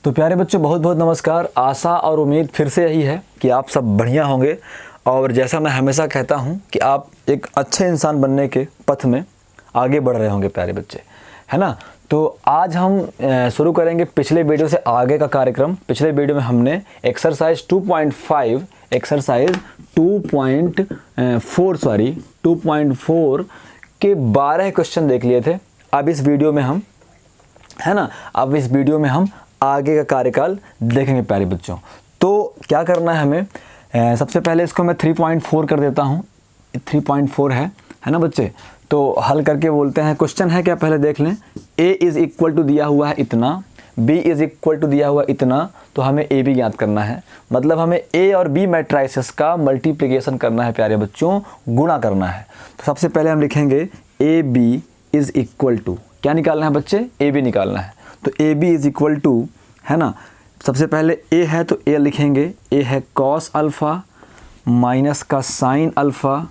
तो प्यारे बच्चों, बहुत बहुत नमस्कार। आशा और उम्मीद फिर से यही है कि आप सब बढ़िया होंगे और जैसा मैं हमेशा कहता हूं कि आप एक अच्छे इंसान बनने के पथ में आगे बढ़ रहे होंगे प्यारे बच्चे, है ना। तो आज हम शुरू करेंगे पिछले वीडियो से आगे का कार्यक्रम। पिछले वीडियो में हमने एक्सरसाइज 2.4 के 12 क्वेश्चन देख लिए थे। अब इस वीडियो में हम, है ना, आगे का कार्यकाल देखेंगे प्यारे बच्चों। तो क्या करना है हमें, सबसे पहले इसको मैं 3.4 कर देता हूँ। 3.4 है ना बच्चे। तो हल करके बोलते हैं। क्वेश्चन है क्या, पहले देख लें। a इज़ इक्वल टू दिया हुआ है इतना, b इज़ इक्वल टू दिया हुआ इतना, तो हमें a b ज्ञात करना है। मतलब हमें a और b मैट्राइसेस का मल्टीप्लिकेशन करना है प्यारे बच्चों, गुणा करना है। तो सबसे पहले हम लिखेंगे a b is equal to, क्या निकालना है बच्चे, a b निकालना है। तो a b is equal to, है ना, सबसे पहले ए है तो ए लिखेंगे। ए है कॉस अल्फ़ा माइनस का साइन अल्फ़ा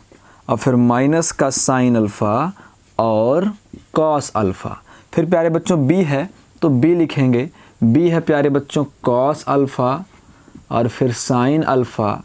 और फिर माइनस का साइन अल्फ़ा और कॉस अल्फ़ा। फिर प्यारे बच्चों बी है तो बी लिखेंगे। बी है प्यारे बच्चों कॉस अल्फ़ा और फिर साइन अल्फ़ा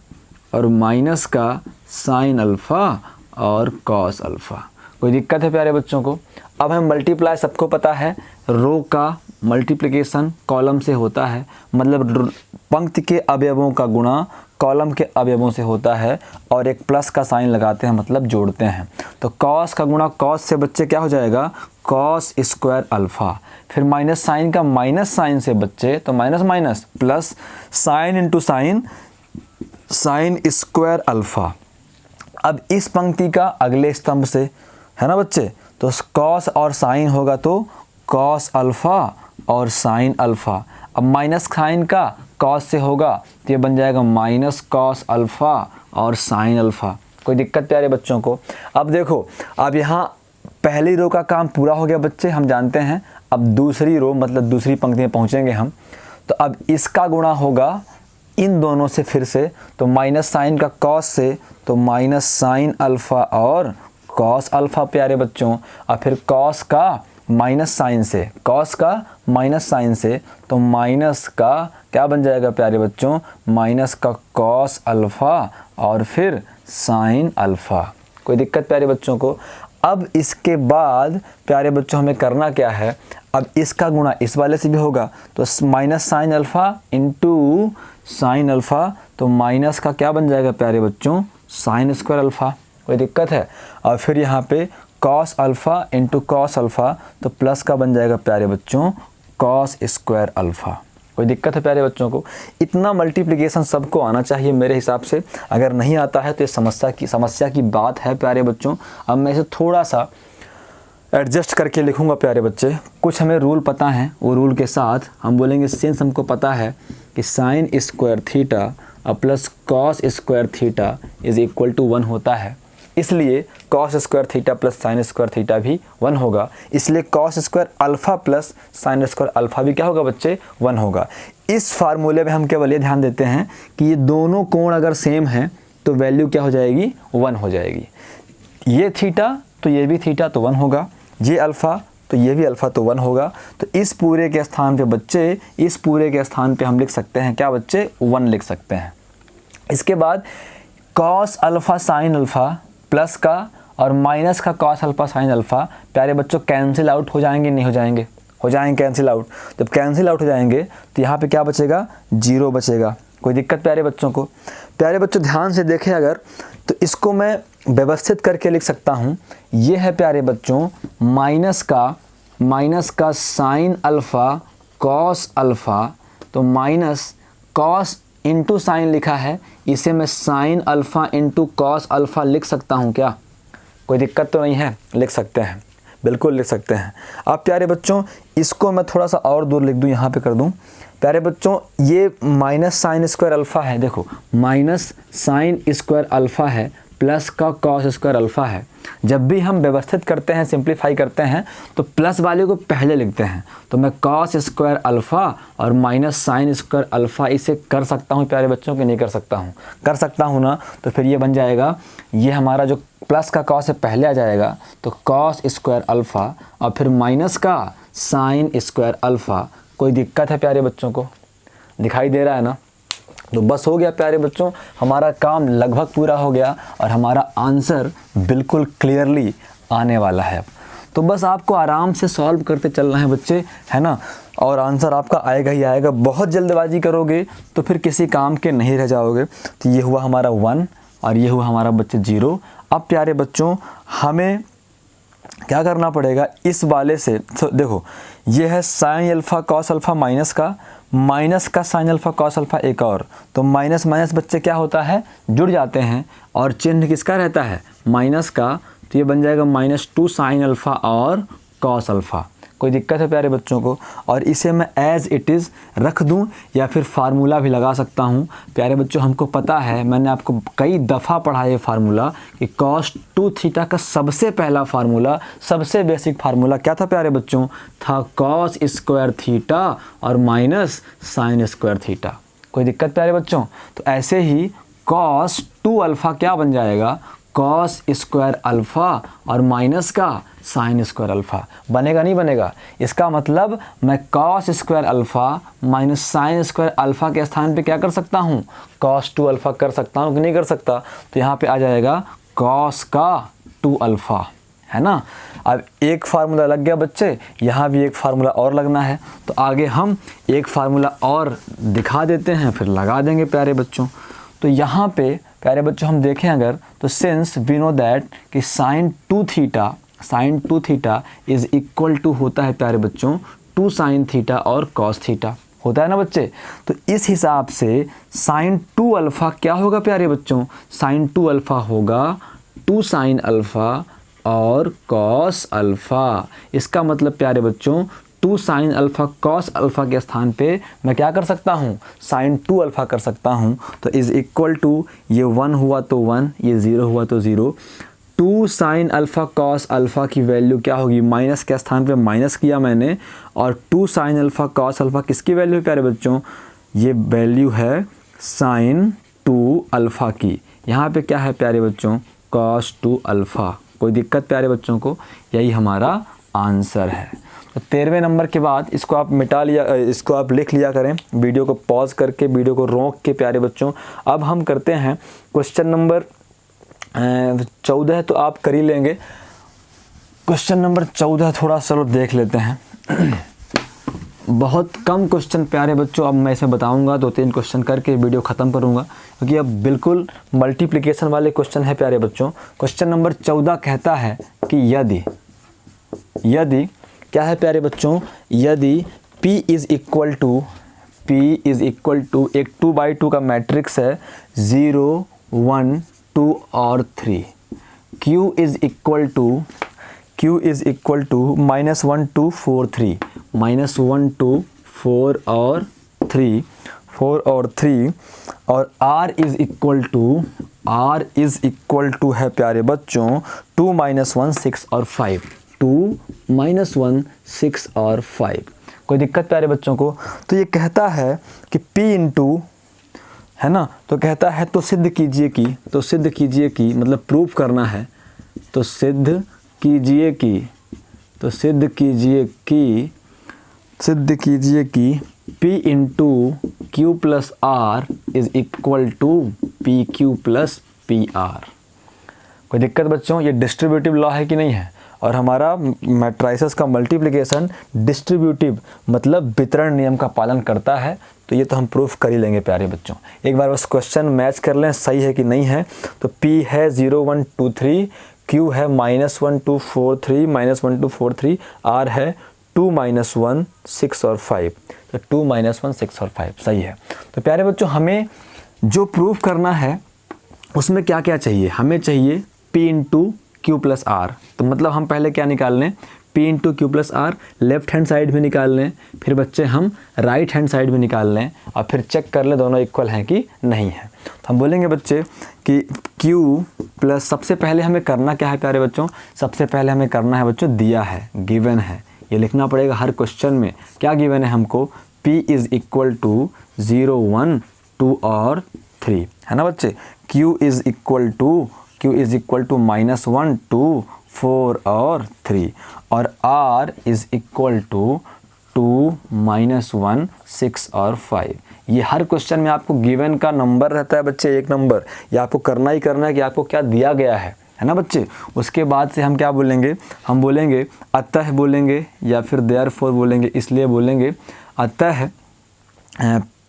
और माइनस का साइन अल्फ़ा और कॉस अल्फ़ा। कोई दिक्कत है प्यारे बच्चों को? अब हम मल्टीप्लाई, सबको पता है रो का मल्टीप्लिकेशन कॉलम से होता है, मतलब पंक्ति के अवयवों का गुणा कॉलम के अवयवों से होता है और एक प्लस का साइन लगाते हैं, मतलब जोड़ते हैं। तो कॉस का गुणा कॉस से बच्चे क्या हो जाएगा, कॉस स्क्वायर अल्फ़ा। फिर माइनस साइन का माइनस साइन से बच्चे, तो minus minus plus sine into sine, sign square alpha. अब इस पंक्ति का अगले स्तंभ से, है ना बच्चे, तो कॉस और साइन होगा तो कॉस अल्फ़ा और साइन अल्फ़ा। अब माइनस साइन का कॉस से होगा तो ये बन जाएगा माइनस कॉस अल्फ़ा और साइन अल्फ़ा। कोई दिक्कत प्यारे बच्चों को? अब देखो, अब यहाँ पहली रो का काम पूरा हो गया बच्चे, हम जानते हैं। अब दूसरी रो, मतलब दूसरी पंक्ति में पहुँचेंगे हम। तो अब इसका गुणा होगा इन दोनों से फिर से, तो माइनस साइन का कॉस से तो माइनस साइन अल्फ़ा और कॉस अल्फ़ा प्यारे बच्चों। और फिर कॉस का माइनस साइन से, कॉस का माइनस साइन से तो माइनस का क्या बन जाएगा प्यारे बच्चों, माइनस का कॉस अल्फ़ा और फिर साइन अल्फ़ा। कोई दिक्कत प्यारे बच्चों को? अब इसके बाद प्यारे बच्चों हमें करना क्या है, अब इसका गुणा इस वाले से भी होगा, तो minus sine alpha into sine alpha, तो माइनस का क्या बन जाएगा प्यारे बच्चों, साइन स्क्वायर अल्फ़ा। कोई दिक्कत है? और फिर यहाँ पे cos alpha into cos alpha, तो प्लस का बन जाएगा प्यारे बच्चों कॉस स्क्वायर अल्फ़ा। कोई दिक्कत है प्यारे बच्चों को? इतना मल्टीप्लिकेशन सबको आना चाहिए मेरे हिसाब से। अगर नहीं आता है तो ये समस्या की बात है प्यारे बच्चों। अब मैं इसे थोड़ा सा एडजस्ट करके लिखूंगा प्यारे बच्चे। कुछ हमें रूल पता है, वो रूल के साथ हम बोलेंगे सिंस हमको पता है कि साइन स्क्वायर थीटा और plus cos square theta is equal to 1 होता है, इसलिए cos square theta plus sine square theta भी 1 होगा। इसलिए cos square alpha plus sine square alpha भी क्या होगा बच्चे, 1 होगा। इस फार्मूले में हम केवल ये ध्यान देते हैं कि ये दोनों कोण अगर सेम हैं तो वैल्यू क्या हो जाएगी, 1 हो जाएगी। ये थीटा तो ये भी थीटा तो 1 होगा, ये अल्फ़ा तो ये भी अल्फ़ा तो 1 होगा। तो इस पूरे के स्थान पे बच्चे, इस पूरे के स्थान पे हम लिख सकते हैं क्या बच्चे, 1 लिख सकते हैं। इसके बाद cos alpha sine alpha plus का और माइनस का कॉस अल्फ़ा साइन अल्फ़ा प्यारे बच्चों कैंसिल आउट हो जाएंगे, नहीं हो जाएंगे, हो जाएंगे कैंसिल आउट। जब कैंसिल आउट हो जाएंगे तो यहाँ पे क्या बचेगा, 0 बचेगा। कोई दिक्कत प्यारे बच्चों को? प्यारे बच्चों ध्यान से देखें अगर, तो इसको मैं व्यवस्थित करके लिख सकता हूँ। ये है प्यारे बच्चों माइनस का साइन अल्फ़ा कॉस अल्फ़ा, तो माइनस कॉस इंटू साइन लिखा है, इसे मैं sine alpha into cos alpha लिख सकता हूँ क्या? कोई दिक्कत तो नहीं है? लिख सकते हैं, बिल्कुल लिख सकते हैं। अब प्यारे बच्चों इसको मैं थोड़ा सा और दूर लिख दूँ, यहाँ पे कर दूँ। प्यारे बच्चों ये माइनस साइन स्क्वायर अल्फ़ा है, देखो माइनस साइन स्क्वायर अल्फ़ा है प्लस का कॉस स्क्वायर अल्फ़ा है। जब भी हम व्यवस्थित करते हैं, सिंप्लीफाई करते हैं, तो प्लस वाले को पहले लिखते हैं। तो मैं कॉस स्क्वायर अल्फ़ा और माइनस साइन स्क्वायर अल्फ़ा इसे कर सकता हूँ प्यारे बच्चों कि नहीं कर सकता हूँ? कर सकता हूँ ना। तो फिर ये बन जाएगा, ये हमारा जो प्लस का कॉस है पहले आ जाएगा, तो कॉस स्क्वायर अल्फ़ा और फिर माइनस का साइन स्क्वायर अल्फ़ा। कोई दिक्कत है प्यारे बच्चों को? दिखाई दे रहा है ना? तो बस हो गया प्यारे बच्चों, हमारा काम लगभग पूरा हो गया और हमारा आंसर बिल्कुल क्लियरली आने वाला है। तो बस आपको आराम से सॉल्व करते चलना है बच्चे, है ना, और आंसर आपका आएगा ही आएगा। बहुत जल्दबाजी करोगे तो फिर किसी काम के नहीं रह जाओगे। तो ये हुआ हमारा 1 और ये हुआ हमारा बच्चे 0। अब प्यारे बच्चों हमें क्या करना पड़ेगा इस वाले से? तो देखो ये है sine alpha cos alpha minus का साइन अल्फ़ा कॉस अल्फ़ा एक और, तो माइनस माइनस बच्चे क्या होता है, जुड़ जाते हैं और चिन्ह किसका रहता है, माइनस का। तो ये बन जाएगा -2 साइन अल्फ़ा और कॉस अल्फ़ा। कोई दिक्कत है प्यारे बच्चों को? और इसे मैं एज़ इट इज़ रख दूं या फिर फार्मूला भी लगा सकता हूं। प्यारे बच्चों हमको पता है, मैंने आपको कई दफ़ा पढ़ा ये फार्मूला कि cos 2 थीटा का सबसे पहला फार्मूला, सबसे बेसिक फार्मूला क्या था प्यारे बच्चों? था cos स्क्वायर थीटा और माइनस साइन स्क्वायर थीटा। कोई दिक्कत प्यारे बच्चों? तो ऐसे ही cos 2 अल्फ़ा क्या बन जाएगा, cos स्क्वायर अल्फ़ा और माइनस का साइन स्क्वायर अल्फ़ा। बनेगा नहीं बनेगा? इसका मतलब मैं cos square alpha minus sign square alpha के स्थान पे क्या कर सकता हूँ, cos 2 अल्फ़ा कर सकता हूँ कि नहीं कर सकता? तो यहाँ पे आ जाएगा cos का 2 अल्फ़ा, है ना। अब एक फार्मूला लग गया बच्चे, यहाँ भी एक फार्मूला और लगना है। तो आगे हम एक फार्मूला और दिखा देते हैं, फिर लगा देंगे प्यारे बच्चों। तो यहाँ पे प्यारे बच्चों हम देखें अगर, तो सिंस वी नो दैट कि sine 2 theta is equal to होता है प्यारे बच्चों 2 साइन थीटा और कॉस थीटा, होता है ना बच्चे। तो इस हिसाब से साइन 2 अल्फ़ा क्या होगा प्यारे बच्चों, साइन 2 अल्फ़ा होगा 2 साइन अल्फ़ा और कॉस अल्फ़ा। इसका मतलब प्यारे बच्चों 2 साइन अल्फ़ा कॉस अल्फ़ा के स्थान पे मैं क्या कर सकता हूँ, साइन 2 अल्फ़ा कर सकता हूँ। तो इज़ इक्वल टू, ये 1 हुआ तो 1, ये 0 हुआ तो 0। 2 साइन अल्फ़ा कॉस अल्फ़ा की वैल्यू क्या होगी, माइनस के स्थान पे माइनस किया मैंने, और 2 साइन अल्फ़ा कॉस अल्फ़ा किसकी वैल्यू है प्यारे बच्चों, ये वैल्यू है साइन 2 अल्फ़ा की। यहाँ पे क्या है प्यारे बच्चों, कॉस 2 अल्फ़ा। कोई दिक्कत प्यारे बच्चों को? यही हमारा आंसर है। तो 13वें नंबर के बाद इसको आप मिटा लिया, इसको आप लिख लिया करें, वीडियो को पॉज करके, वीडियो को रोक के प्यारे बच्चों। अब हम करते हैं क्वेश्चन नंबर 14, तो आप कर ही लेंगे। क्वेश्चन नंबर 14 थोड़ा चलो देख लेते हैं। बहुत कम क्वेश्चन प्यारे बच्चों, अब मैं इसे बताऊंगा, 2-3 क्वेश्चन करके वीडियो ख़त्म करूंगा, क्योंकि अब बिल्कुल मल्टीप्लिकेशन वाले क्वेश्चन है प्यारे बच्चों। क्वेश्चन नंबर 14 कहता है कि यदि क्या है प्यारे बच्चों, यदि P इज़ इक्वल टू एक 2/2 का मैट्रिक्स है, 0, 1, 2 और 3। Q इज़ इक्वल टू -1, 2, 4, 3, -1, 2, 4 और 3, और R इज़ इक्वल टू है प्यारे बच्चों 2, -1, 6 और 5। 2, -1, 6 और 5। कोई दिक्कत प्यारे बच्चों को? तो ये कहता है कि P इंटू, है ना, तो कहता है तो सिद्ध कीजिए कि मतलब प्रूफ करना है, तो सिद्ध कीजिए कि P into Q plus R is equal to PQ plus PR। कोई दिक्कत बच्चों? ये डिस्ट्रीब्यूटिव लॉ है कि नहीं है? और हमारा मैट्राइसेस का मल्टीप्लिकेशन डिस्ट्रीब्यूटिव मतलब वितरण नियम का पालन करता है। तो ये तो हम प्रूफ कर ही लेंगे प्यारे बच्चों। एक बार बस क्वेश्चन मैच कर लें सही है कि नहीं है। तो P है 0, 1, 2, 3, Q है -1, 2, 4, 3, -1, 2, 4, 3, R है 2, -1, 6 और 5। तो 2, -1, 6 और 5 सही है। तो प्यारे बच्चों हमें जो प्रूफ करना है उसमें क्या क्या चाहिए, हमें चाहिए P into Q plus R। तो मतलब हम पहले क्या निकाल लें, P into Q plus R left hand side भी निकाल लें, फिर बच्चे हम राइट हैंड साइड भी निकाल लें और फिर चेक कर लें दोनों इक्वल हैं कि नहीं है। तो हम बोलेंगे बच्चे कि Q प्लस, सबसे पहले हमें करना क्या है प्यारे बच्चों, सबसे पहले हमें करना है बच्चों, दिया है, गिवन है, ये लिखना पड़ेगा हर क्वेश्चन में। क्या गिवन है हमको, P इज़ इक्वल टू 0, 1, 2 और 3, है ना बच्चे। Q इज़ इक्वल टू -1, 2, 4 और 3, और R इज़ इक्वल टू 2 -1 6 और 5। ये हर क्वेश्चन में आपको गिवन का नंबर रहता है बच्चे, एक नंबर। ये आपको करना ही करना है कि आपको क्या दिया गया है ना बच्चे। उसके बाद से हम क्या बोलेंगे, हम बोलेंगे अतः बोलेंगे या फिर देयरफॉर बोलेंगे। इसलिए बोलेंगे अतः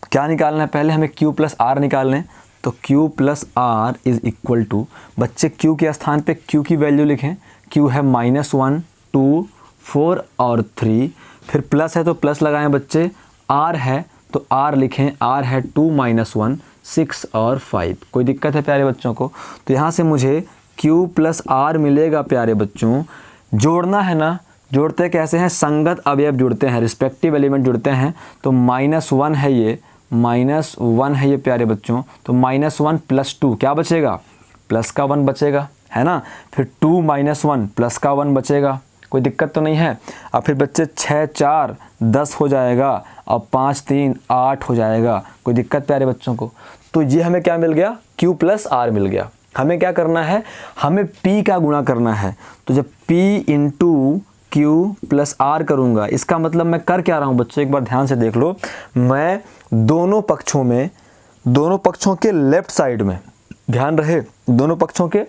क्या निकालना है, पहले हमें q प्लस आर निकालना है। तो q plus R is equal to, बच्चे q के स्थान पे q की वैल्यू लिखें। q है -1 2 4 और 3, फिर प्लस है तो प्लस लगाएं बच्चे, r है तो r लिखें, r है 2 -1 6 और 5। कोई दिक्कत है प्यारे बच्चों को? तो यहाँ से मुझे q प्लस आर मिलेगा प्यारे बच्चों। जोड़ना है ना, जोड़ते कैसे हैं, संगत अवयव जुड़ते हैं, रिस्पेक्टिव एलिमेंट जुड़ते हैं। तो -1 है ये, -1 है ये प्यारे बच्चों। तो -1 + 2 क्या बचेगा, प्लस का 1 बचेगा, है ना। फिर 2 - 1 प्लस का 1 बचेगा, कोई दिक्कत तो नहीं है। अब फिर बच्चे 6 4 10 हो जाएगा और 5 3 8 हो जाएगा, कोई दिक्कत प्यारे बच्चों को? तो ये हमें क्या मिल गया, q प्लस आर मिल गया। हमें क्या करना है, हमें p का गुणा करना है। तो जब p into q plus R करूँगा, इसका मतलब मैं कर क्या रहा हूँ बच्चों, एक बार ध्यान से देख लो। मैं दोनों पक्षों के लेफ्ट साइड में, ध्यान रहे, दोनों पक्षों के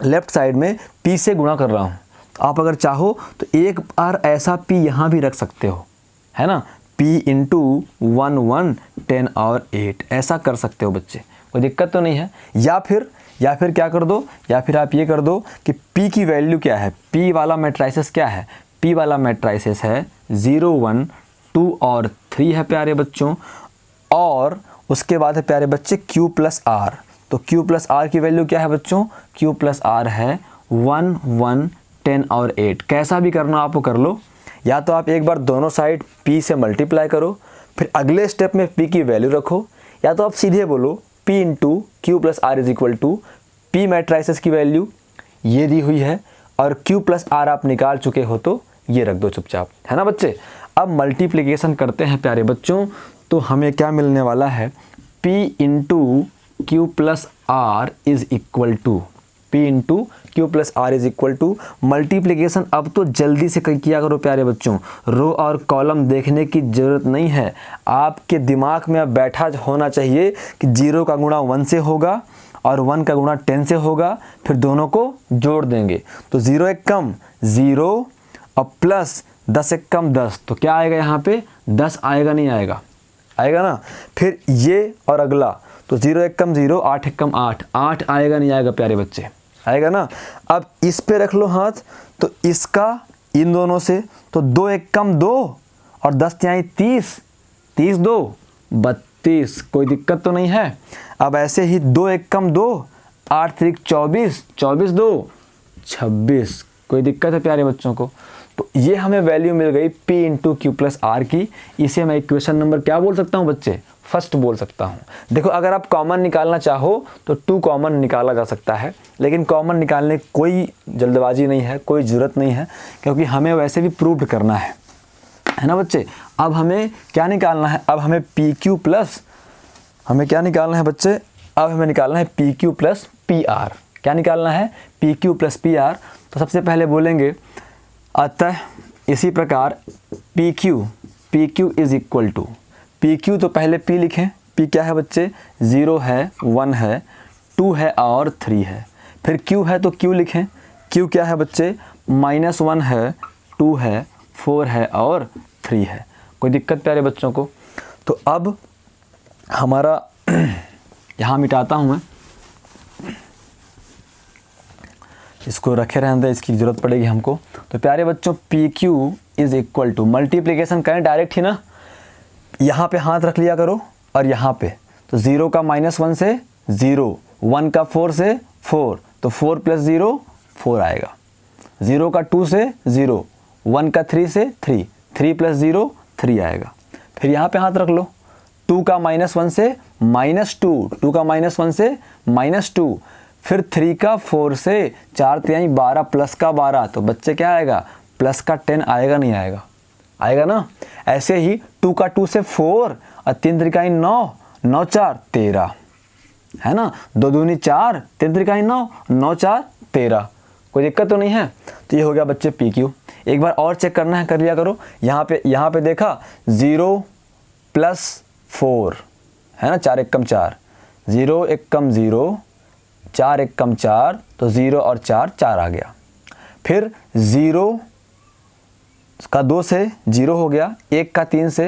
लेफ्ट साइड में p से गुणा कर रहा हूँ। आप अगर चाहो तो एक बार ऐसा p यहाँ भी रख सकते हो, है ना। p इंटू 1 1 10 और 8 ऐसा कर सकते हो बच्चे, कोई दिक्कत तो नहीं है। या फिर क्या कर दो, या फिर आप ये कर दो कि p की वैल्यू क्या है, p वाला मैट्रिसेस क्या है, p वाला मैट्रिसेस है 0 1 2 और 3 है प्यारे बच्चों। और उसके बाद है प्यारे बच्चे q प्लस आर। तो q प्लस आर की वैल्यू क्या है बच्चों, q प्लस आर है 1 1 10 और 8। कैसा भी करना आपको कर लो, या तो आप एक बार दोनों साइड p से मल्टीप्लाई करो, फिर अगले स्टेप में p की वैल्यू रखो, या तो आप सीधे बोलो p into q plus R is equal to p matrices की वैल्यू ये दी हुई है और q प्लस आर आप निकाल चुके हो तो ये रख दो चुपचाप, है ना बच्चे। अब मल्टीप्लिकेशन करते हैं प्यारे बच्चों, तो हमें क्या मिलने वाला है, p into q plus R is equal to, p into q plus R is equal to multiplication. अब तो जल्दी से किया करो प्यारे बच्चों, रो और कॉलम देखने की ज़रूरत नहीं है। आपके दिमाग में अब बैठा होना चाहिए कि 0 का गुणा 1 से होगा और 1 का गुणा 10 से होगा, फिर दोनों को जोड़ देंगे। तो 0 एक कम 0 और प्लस 10 एक कम 10, तो क्या आएगा यहाँ पे, 10 आएगा नहीं आएगा, आएगा ना। फिर ये और अगला, तो 0 एक कम 0 8 एक कम 8, 8 आएगा नहीं आएगा प्यारे बच्चे, आएगा ना। अब इस पे रख लो हाथ, तो इसका इन दोनों से, तो 2 एक कम 2 और 10 तिहाई 30, 30 2 32, कोई दिक्कत तो नहीं है। अब ऐसे ही 2 एक कम 2 8 3 24, 24 2 26, कोई दिक्कत है प्यारे बच्चों को? तो ये हमें वैल्यू मिल गई p into Q plus R की। इसे मैं इक्वेशन नंबर क्या बोल सकता हूँ बच्चे, फर्स्ट बोल सकता हूँ। देखो अगर आप कॉमन निकालना चाहो तो 2 कॉमन निकाला जा सकता है, लेकिन कॉमन निकालने की कोई जल्दबाजी नहीं है, कोई ज़रूरत नहीं है, क्योंकि हमें वैसे भी प्रूव करना है ना बच्चे। अब हमें क्या निकालना है, अब हमें पी क्यू प्लस, हमें क्या निकालना है बच्चे, अब हमें निकालना है P Q plus P R. क्या निकालना है, P Q plus P R. तो सबसे पहले बोलेंगे अतः इसी प्रकार P Q is equal to, P Q तो पहले p लिखें, p क्या है बच्चे, 0 है 1 है 2 है और 3 है। फिर q है तो q लिखें, q क्या है बच्चे, -1 है 2 है 4 है और 3 है। कोई दिक्कत प्यारे बच्चों को? तो अब हमारा यहाँ मिटाता हूँ मैं, इसको रखे रहने दें, इसकी ज़रूरत पड़ेगी हमको। तो प्यारे बच्चों P Q is equal to, multiplication करें डायरेक्ट ही ना, यहाँ पे हाथ रख लिया करो और यहाँ पे, तो 0 का -1 से 0, 1 का 4 से 4, तो 4 + 0 4 आएगा। 0 का 2 से 0, 1 का 3 से 3, 3 + 0 3 आएगा। फिर यहाँ पे हाथ रख लो, 2 का -1 से -2, 2 का -1 से -2, फिर 3 का 4 से 4 तिहाई 12 प्लस का 12, तो बच्चे क्या आएगा, प्लस का 10 आएगा नहीं आएगा, आएगा ना। ऐसे ही 2 का 2 से 4 और 3 त्रिकाई 9, 9 4 13, है ना। 2 दूनी 4, 3 त्रिकाई 9, 9 4 13, कोई दिक्कत तो नहीं है। तो ये हो गया बच्चे पी क्यू। एक बार और चेक करना है, कर लिया करो। यहाँ पे देखा 0 + 4 है ना, 4 एकम 4, 0 एकम 0, 4 एकम 4, तो 0 और 4 4 आ गया। फिर 0 का 2 से 0 हो गया, 1 का 3 से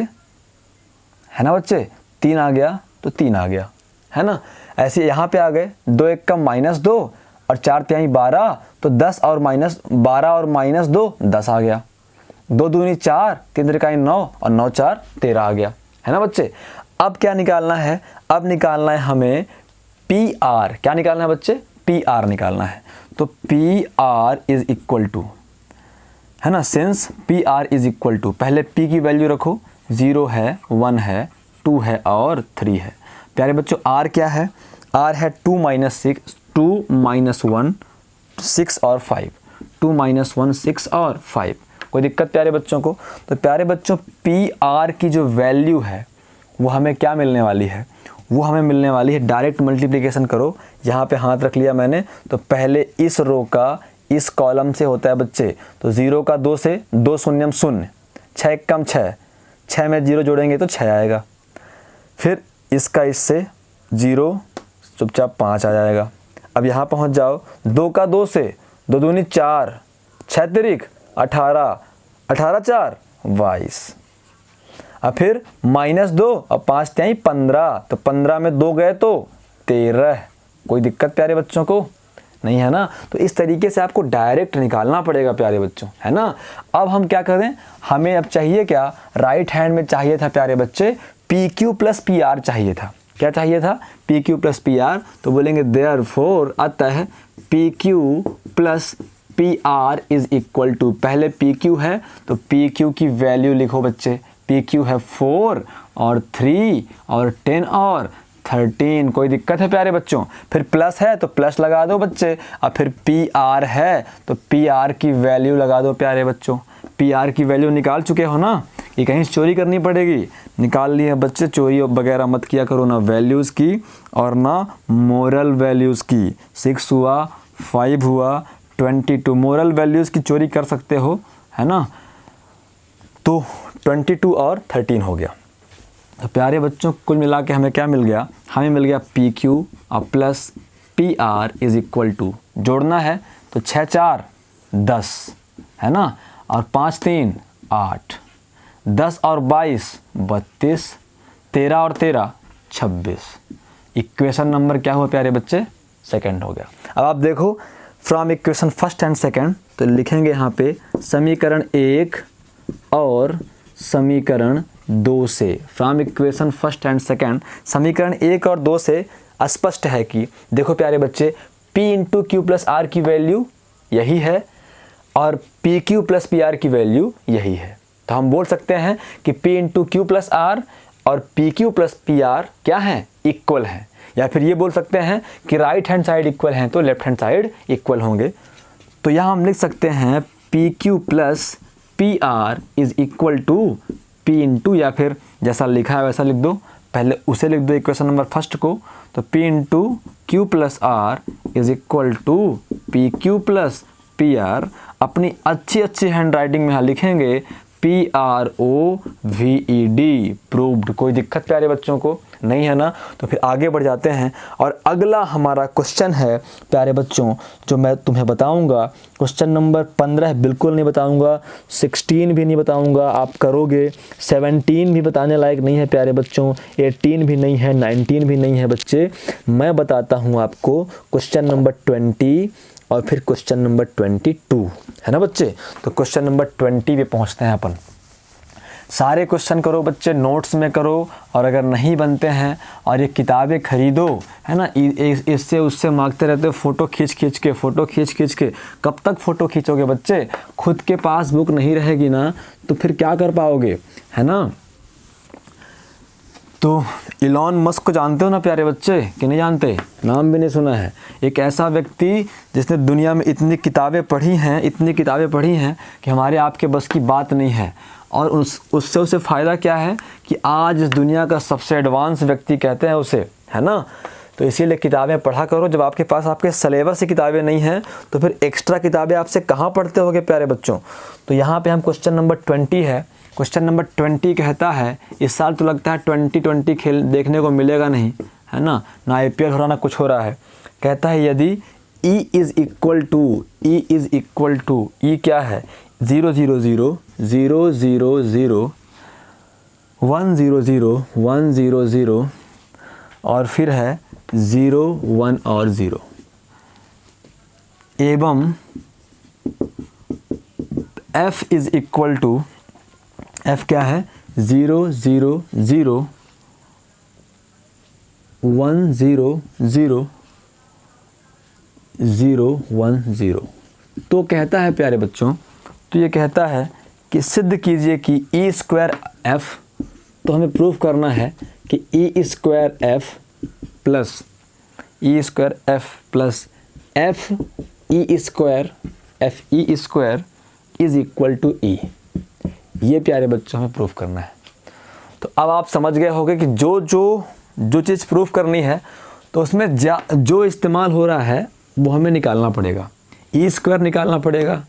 है ना बच्चे 3 आ गया, तो 3 आ गया है ना। ऐसे यहाँ पे आ गए 2 एकम -2 और 4 तिहाई 12, तो 10 और -12 और -2 10 आ गया। 2 दूनी 4, 3 त्रिकाई 9 और 9 4 13 आ गया है ना बच्चे। अब क्या निकालना है, अब निकालना है हमें PR। क्या निकालना है बच्चे, PR निकालना है। तो PR इज इक्वल टू है ना, since PR is equal to, पहले P की वैल्यू रखो, 0 है, 1 है, 2 है और 3 है। प्यारे बच्चों R क्या है, R है 2 - 1 6 और 5, 2 - 1 6 और 5। कोई दिक्कत प्यारे बच्चों को? तो प्यारे बच्चों PR की जो वैल्यू है वो हमें क्या मिलने वाली है, वो हमें मिलने वाली है, डायरेक्ट मल्टीप्लिकेशन करो। यहाँ पे हाथ रख लिया मैंने, तो पहले इस रो का इस कॉलम से होता है बच्चे, तो 0 का 2 से 2 शून्यम 0, 6 एकम 6, 6 में 0 जोड़ेंगे तो 6 आएगा। फिर इसका इससे 0 चुपचाप 5 आ जाएगा। अब यहाँ पहुँच जाओ, 2 का 2 से 2 दूनी 4, 6 तिरिक 18, 18 4 22। अब फिर -2 और 5 तिहाई 15, तो 15 में 2 गए तो 13। कोई दिक्कत प्यारे बच्चों को नहीं है ना। तो इस तरीके से आपको डायरेक्ट निकालना पड़ेगा प्यारे बच्चों, है ना। अब हम क्या करें, हमें अब चाहिए क्या, राइट हैंड में चाहिए था प्यारे बच्चे PQ + PR चाहिए था। क्या चाहिए था, PQ + PR। तो बोलेंगे देयरफॉर, अतः PQ + PR is equal to, पहले PQ है तो PQ की वैल्यू लिखो बच्चे, PQ है 4 और 3 और 10 और 13। कोई दिक्कत है प्यारे बच्चों? फिर प्लस है तो प्लस लगा दो बच्चे। अब फिर PR है तो PR की वैल्यू लगा दो प्यारे बच्चों। PR की वैल्यू निकाल चुके हो ना, ये कहीं चोरी करनी पड़ेगी, निकाल लिए बच्चे, चोरी वगैरह मत किया करो ना वैल्यूज़ की और ना मोरल वैल्यूज़ की। 6 हुआ, 5 हुआ, 22, मोरल वैल्यूज़ की चोरी कर सकते हो है ना। तो 22 और 13 हो गया। तो प्यारे बच्चों कुल मिला के हमें क्या मिल गया, हमें मिल गया PQ और plus PR is equal to, जोड़ना है तो 6 4 10 है ना, और 5 3 8, 10 और 22 32, 13 और 13 26। इक्वेशन नंबर क्या हुआ प्यारे बच्चे, सेकंड हो गया। अब आप देखो from equation first and second, तो लिखेंगे यहाँ पे समीकरण 1 और समीकरण 2 से। From equation first and second, समीकरण 1 और 2 से स्पष्ट है कि देखो प्यारे बच्चे P × Q + R की वैल्यू यही है और PQ + PR की वैल्यू यही है। तो हम बोल सकते हैं कि P × Q + R और PQ + PR क्या हैं, इक्वल हैं। या फिर ये बोल सकते हैं कि राइट हैंड साइड इक्वल हैं तो लेफ्ट हैंड साइड इक्वल होंगे। तो यहाँ हम लिख सकते हैं PQ + PR is equal to P × या फिर जैसा लिखा है वैसा लिख दो, पहले उसे लिख दो इक्वेशन नंबर फर्स्ट को। तो P × Q + R is equal to PQ + PR। अपनी अच्छी हैंड राइटिंग में यहाँ लिखेंगे PROVED, प्रूव्ड। कोई दिक्कत प्यारे बच्चों को नहीं है ना। तो फिर आगे बढ़ जाते हैं और अगला हमारा क्वेश्चन है प्यारे बच्चों जो मैं तुम्हें बताऊंगा। क्वेश्चन नंबर 15 बिल्कुल नहीं बताऊंगा, 16 भी नहीं बताऊंगा, आप करोगे। 17 भी बताने लायक नहीं है प्यारे बच्चों, 18 भी नहीं है, 19 भी नहीं है बच्चे। मैं बताता हूं आपको क्वेश्चन नंबर 20 और फिर क्वेश्चन नंबर 22 है ना बच्चे। तो क्वेश्चन नंबर 20 पे पहुंचते हैं अपन। सारे क्वेश्चन करो बच्चे, नोट्स में करो, और अगर नहीं बनते हैं और ये किताबें खरीदो है ना, इससे उससे मांगते रहते हो फ़ोटो खींच खींच के। कब तक फ़ोटो खींचोगे बच्चे? खुद के पास बुक नहीं रहेगी ना तो फिर क्या कर पाओगे, है ना। तो इलॉन मस्क को जानते हो ना प्यारे बच्चे कि नहीं जानते? नाम भी नहीं सुना है। एक ऐसा व्यक्ति जिसने दुनिया में इतनी किताबें पढ़ी हैं कि हमारे आपके बस की बात नहीं है। और उससे उसे फ़ायदा क्या है कि आज इस दुनिया का सबसे एडवांस व्यक्ति कहते हैं उसे, है ना। तो इसीलिए किताबें पढ़ा करो। जब आपके पास आपके सिलेबस से किताबें नहीं हैं तो फिर एक्स्ट्रा किताबें आपसे कहाँ पढ़ते होगे प्यारे बच्चों। तो यहाँ पे हम क्वेश्चन नंबर 20 है। क्वेश्चन नंबर 20 कहता है, इस साल तो लगता है 2020 खेल देखने को मिलेगा नहीं, है ना IPL हो रहा ना कुछ हो रहा है। कहता है यदि E is equal to E क्या है 0 0 0 0 0 0 1 0 0 1 0 0 और फिर है 0 1 और 0 एवं F is equal to F क्या है 0 0 0 1 0 0 0 1 0। तो कहता है प्यारे बच्चों, तो ये कहता है कि सिद्ध कीजिए कि E स्क्वायर F, तो हमें प्रूफ करना है कि E square F plus E square F plus F E square F E square is equal to E। ये प्यारे बच्चों हमें प्रूफ करना है। तो अब आप समझ गए होंगे कि जो चीज़ प्रूफ करनी है तो उसमें जो इस्तेमाल हो रहा है वो हमें निकालना पड़ेगा। E स्क्वायर निकालना पड़ेगा,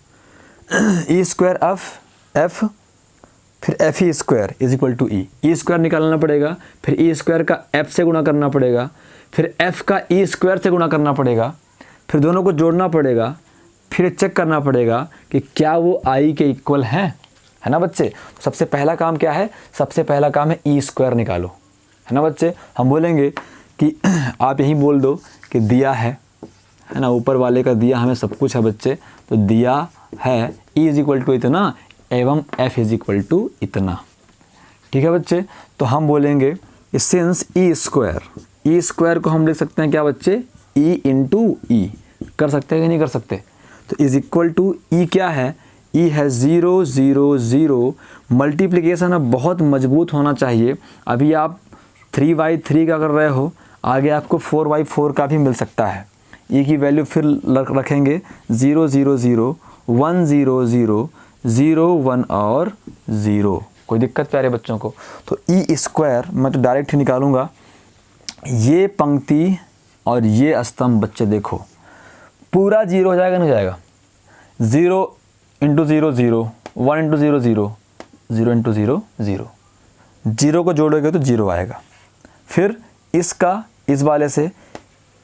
E स्क्वायर F फिर F E square is equal to E square निकालना पड़ेगा, फिर E स्क्वायर का F से गुणा करना पड़ेगा, फिर F का E स्क्वायर से गुणा करना पड़ेगा, फिर दोनों को जोड़ना पड़ेगा, फिर चेक करना पड़ेगा कि क्या वो I के इक्वल है ना बच्चे। तो सबसे पहला काम क्या है, सबसे पहला काम है E स्क्वायर निकालो, है ना बच्चे। हम बोलेंगे कि आप यही बोल दो कि दिया है ना, ऊपर वाले का दिया हमें सब कुछ है बच्चे, तो दिया है E इज इक्वल टू इतना एवं F इज इक्वल टू इतना। ठीक है बच्चे। तो हम बोलेंगे सिंस E स्क्वायर को हम लिख सकते हैं क्या बच्चे, E इंटू E। कर सकते हैं कि नहीं कर सकते। तो इज इक्वल टू E क्या है, E है 0 0 0। मल्टीप्लिकेशन अब बहुत मजबूत होना चाहिए। अभी आप 3/3 का कर रहे हो, आगे आपको 4/4 का भी मिल सकता है। E की वैल्यू फिर रखेंगे 0 0 0 1 0 0 0 1 और 0। कोई दिक्कत प्यारे बच्चों को। तो E स्क्वायर मैं तो डायरेक्ट ही निकालूंगा। ये पंक्ति और ये स्तंभ बच्चे देखो पूरा 0 हो जाएगा, नहीं जाएगा। 0 इंटू 0 0, 1 इंटू 0 0, 0 इंटू 0 0। 0 को जोड़ोगे तो 0 आएगा। फिर इसका इस वाले से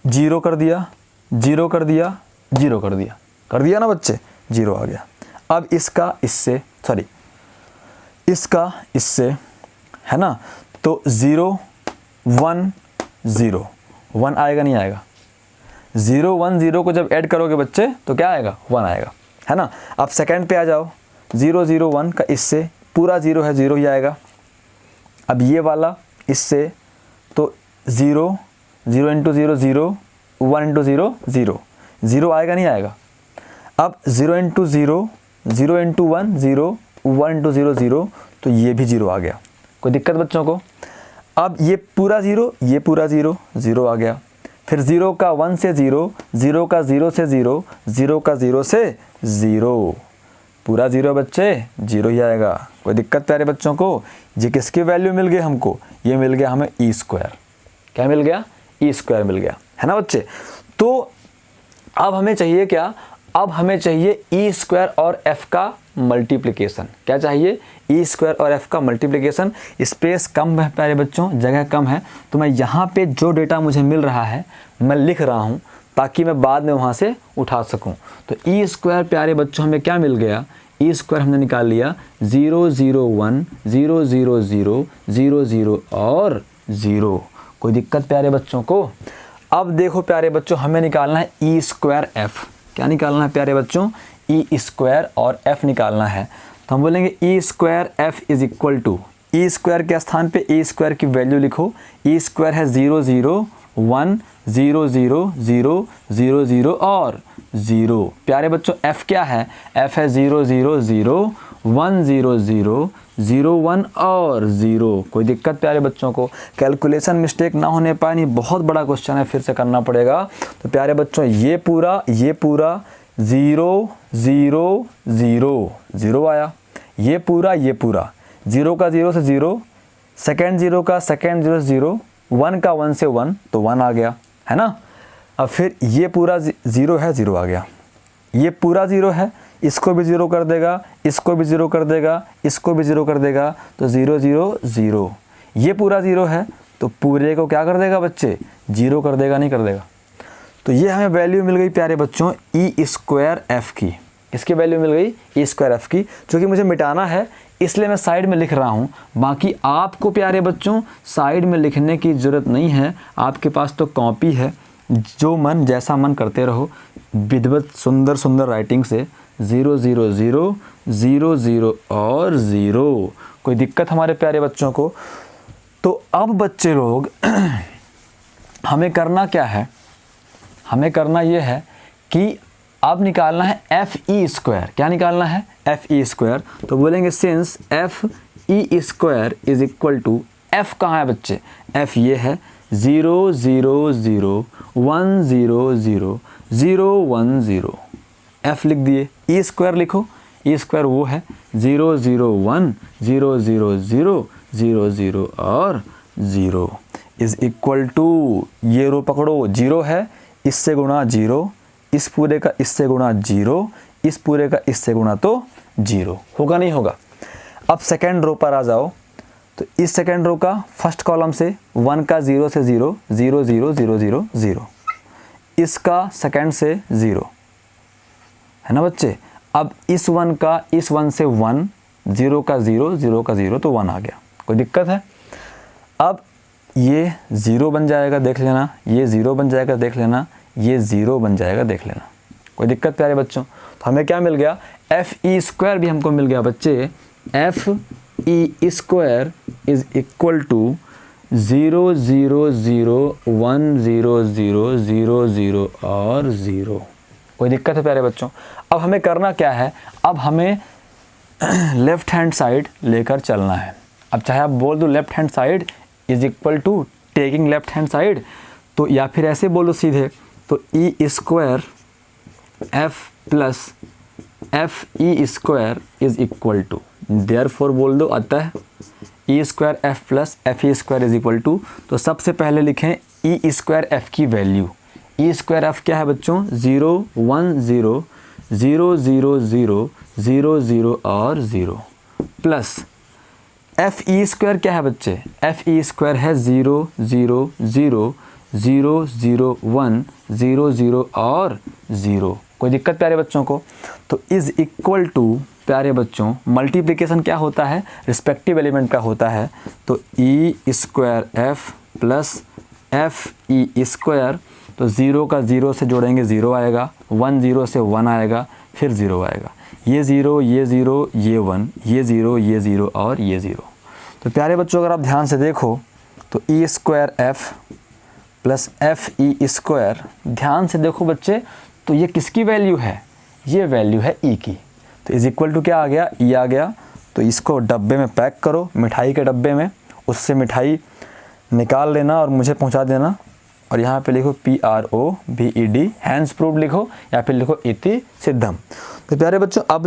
0 कर दिया, 0 कर दिया, 0 कर दिया ना बच्चे, 0 आ गया। अब इसका इससे इसका इससे है ना, तो 0 1 0 1 आएगा नहीं आएगा। 0 1 0 को जब ऐड करोगे बच्चे तो क्या आएगा, 1 आएगा, है ना। अब सेकंड पे आ जाओ, 0 0 1 का इससे पूरा 0 है, 0 ही आएगा। अब ये वाला इससे तो 0 0 इंटू 0 0, 1 इंटू 0 0, 0 आएगा नहीं आएगा। अब 0 इंटू 0, 0 इंटू 1 0, 1 इंटू 0 0, तो ये भी 0 आ गया। कोई दिक्कत बच्चों को। अब ये पूरा 0, ये पूरा 0, 0 आ गया। फिर 0 का 1 से 0, 0 का 0 से 0, 0 का 0 से 0, पूरा 0 बच्चे 0 ही आएगा। कोई दिक्कत प्यारे बच्चों को। ये किसकी वैल्यू मिल गई हमको, ये मिल गया हमें E स्क्वायर। क्या मिल गया, E स्क्वायर मिल गया, है ना बच्चे। तो अब हमें चाहिए क्या, अब हमें चाहिए E स्क्वायर और F का मल्टीप्लिकेशन। क्या चाहिए, E स्क्वायर और F का मल्टीप्लिकेशन। स्पेस कम है प्यारे बच्चों, जगह कम है, तो मैं यहाँ पे जो डेटा मुझे मिल रहा है मैं लिख रहा हूँ ताकि मैं बाद में वहाँ से उठा सकूँ। तो E स्क्वायर प्यारे बच्चों हमें क्या मिल गया, E स्क्वायर हमने निकाल लिया 0 0 1 0 0 0 0 0 और 0। कोई दिक्कत प्यारे बच्चों को। अब देखो प्यारे बच्चों हमें निकालना है E स्क्वायर F। क्या निकालना है प्यारे बच्चों, E स्क्वायर और F निकालना है। तो हम बोलेंगे E square F is equal to, E square के स्थान पे E स्क्वायर की वैल्यू लिखो। E स्क्वायर है 0 0 1 0 0 0 0 0 और 0। प्यारे बच्चों F क्या है, F है 0 0 0 1 0 0 0 1 और 0। कोई दिक्कत प्यारे बच्चों को। कैलकुलेशन मिस्टेक ना होने पाए, नहीं बहुत बड़ा क्वेश्चन है, फिर से करना पड़ेगा। तो प्यारे बच्चों ये पूरा 0 0 0 0 आया, ये पूरा 0 का 0 से 0, सेकेंड 0 का सेकेंड 0 से 0, 1 का 1 से 1, तो 1 आ गया। है ना। अब फिर ये पूरा 0 है, 0 आ गया, ये पूरा 0 है, इसको भी 0 कर देगा, इसको भी 0 कर देगा, इसको भी 0 कर देगा, तो 0 0 0। ये पूरा 0 है तो पूरे को क्या कर देगा बच्चे, 0 कर देगा, नहीं कर देगा। तो ये हमें वैल्यू मिल गई प्यारे बच्चों ई स्क्वायर एफ की। इसकी वैल्यू मिल गई ई स्क्वायर एफ की, जो कि मुझे मिटाना है इसलिए मैं साइड में लिख रहा हूँ। बाकी आपको प्यारे बच्चों साइड में लिखने की ज़रूरत नहीं है, आपके पास तो कॉपी है, जो मन जैसा मन करते रहो विधिवत सुंदर सुंदर राइटिंग से। 0 0 0 0 0 और 0। कोई दिक्कत हमारे प्यारे बच्चों को? तो अब बच्चे लोग हमें करना क्या है, हमें करना ये है कि अब निकालना है एफ ई स्क्वायर। क्या निकालना है? F E square. तो बोलेंगे since F E square is equal to, F कहाँ है बच्चे? एफ ये है 0 0 0 1 0 0 0 1 0। एफ लिख दिए, ई स्क्वायर लिखो, ई स्क्वायर वो है 0 0 1 0 0 0 0 0 और 0 इज इक्वल टू, ये रो पकड़ो, 0 है, इससे गुणा 0, इस पूरे का इससे गुणा 0, इस पूरे का इससे गुणा, तो 0 होगा, नहीं होगा। अब सेकेंड रो पर आ जाओ, तो इस सेकेंड रो का फर्स्ट कॉलम से 1 का 0 से 0 0 0 0 0 0, इसका सेकेंड से 0 है ना बच्चे। अब इस 1 का इस 1 से 1, 0 का 0 0 का 0, तो 1 आ गया। कोई दिक्कत है? अब ये 0 बन जाएगा, देख लेना, ये 0 बन जाएगा, देख लेना, ये 0 बन जाएगा, देख लेना। कोई दिक्कत प्यारे बच्चों? तो हमें क्या मिल गया? एफ ई स्क्वायर भी हमको मिल गया बच्चे। F E square is equal to 0 0 0 1 0 0 0 0 और 0। कोई दिक्कत है प्यारे बच्चों? अब हमें करना क्या है? अब हमें लेफ्ट हैंड साइड लेकर चलना है। अब चाहे आप बोल दो left hand side is equal to taking left hand side, तो या फिर ऐसे बोलो सीधे, तो E square F plus F E square is equal to, therefore बोल दो, अतः E square F plus F E square is equal to. तो सबसे पहले लिखें ई स्क्वायर एफ की वैल्यू। ई स्क्वायर एफ क्या है बच्चों? 0 1 0 0 0 0 0 0 और 0 प्लस एफ ई स्क्वायर क्या है बच्चे? एफ ई स्क्वायर है 0 0 0 0 0 1 0 0 और 0। कोई दिक्कत प्यारे बच्चों को? तो इज इक्वल टू प्यारे बच्चों मल्टीप्लिकेशन क्या होता है? रिस्पेक्टिव एलिमेंट का होता है। तो E square F plus F E square, तो 0 का 0 से जोड़ेंगे 0 आएगा, 1 0 से 1 आएगा, फिर 0 आएगा, ये 0 ये 0 ये 1 ये 0 ये 0 और ये 0। तो प्यारे बच्चों अगर आप ध्यान से देखो तो E square F plus F E square, ध्यान से देखो बच्चे, तो ये किसकी वैल्यू है? ये वैल्यू है ई की। तो इज इक्वल टू क्या आ गया? ई आ गया। तो इसको डब्बे में पैक करो, मिठाई के डब्बे में, उससे मिठाई निकाल लेना और मुझे पहुंचा देना। और यहाँ पे लिखो PROVED हैंड्स प्रूव्ड लिखो, या फिर लिखो इति सिद्धम। तो प्यारे बच्चों अब